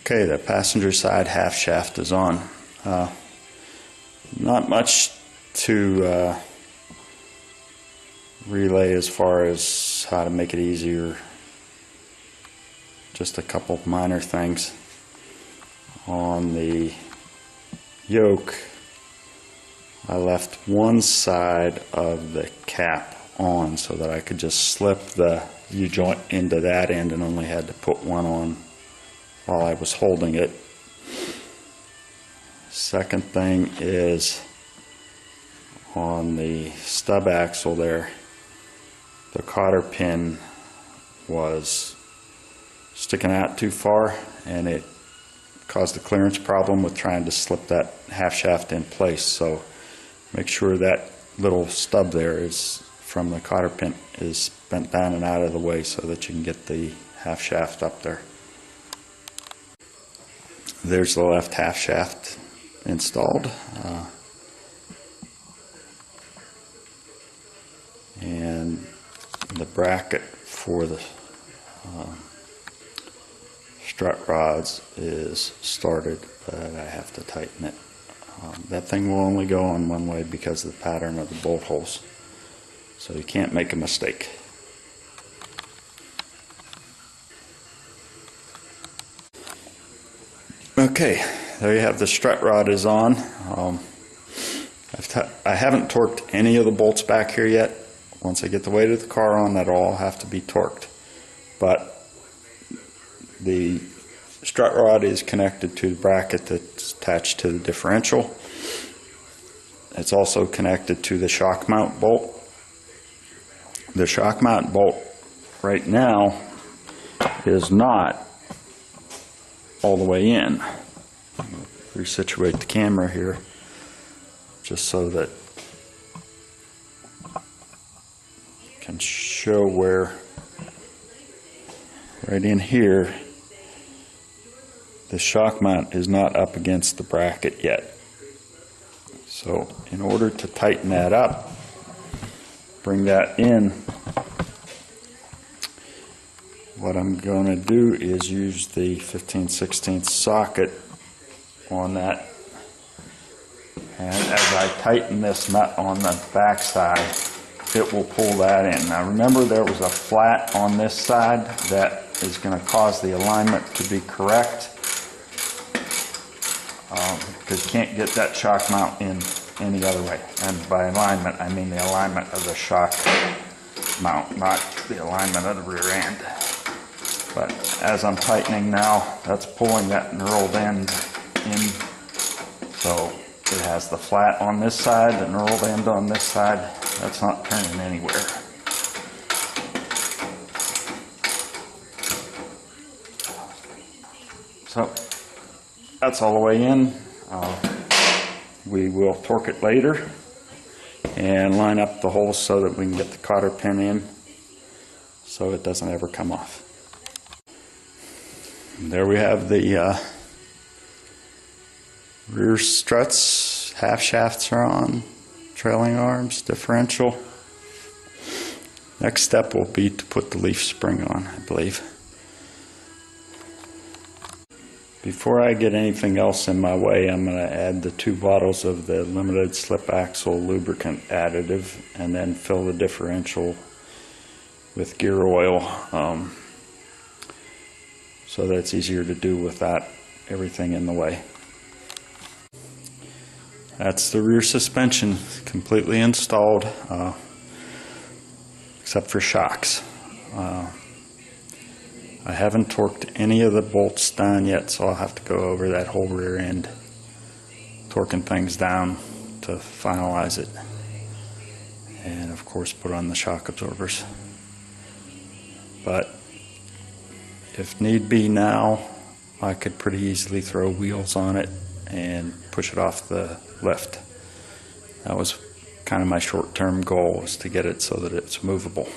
Okay, the passenger side half shaft is on. Not much to relay as far as how to make it easier. Just a couple minor things. On the yoke, I left one side of the cap on so that I could just slip the U-joint into that end and only had to put one on while I was holding it. Second thing is on the stub axle there, the cotter pin was sticking out too far and it caused a clearance problem with trying to slip that half shaft in place. So make sure that little stub there is from the cotter pin is bent down and out of the way so that you can get the half shaft up there. There's the left half shaft installed. And the bracket for the strut rods is started, but I have to tighten it. That thing will only go on one way because of the pattern of the bolt holes, so you can't make a mistake. Okay, there you have the strut rod is on. I haven't torqued any of the bolts back here yet. Once I get the weight of the car on, that'll all have to be torqued. But the strut rod is connected to the bracket that's attached to the differential. It's also connected to the shock mount bolt. The shock mount bolt right now is not all the way in. Resituate the camera here just so that I can show where right in here the shock mount is not up against the bracket yet. So in order to tighten that up, bring that in, what I'm going to do is use the 15/16 socket on that, and as I tighten this nut on the back side, it will pull that in. Now remember, there was a flat on this side that is going to cause the alignment to be correct, because you can't get that shock mount in any other way. And by alignment, I mean the alignment of the shock mount, not the alignment of the rear end. But as I'm tightening now, that's pulling that knurled end in. So it has the flat on this side, the knurled end on this side. That's not turning anywhere. So that's all the way in. We will torque it later and line up the holes so that we can get the cotter pin in so it doesn't ever come off. There we have the rear struts, half shafts are on, trailing arms, differential. Next step will be to put the leaf spring on, I believe. Before I get anything else in my way, I'm going to add the 2 bottles of the limited slip axle lubricant additive and then fill the differential with gear oil. So that it's easier to do without everything in the way. That's the rear suspension completely installed, except for shocks. I haven't torqued any of the bolts down yet, so I'll have to go over that whole rear end, torquing things down to finalize it. And of course put on the shock absorbers. But if need be now, I could pretty easily throw wheels on it and push it off the lift. That was kind of my short-term goal, was to get it so that it's movable.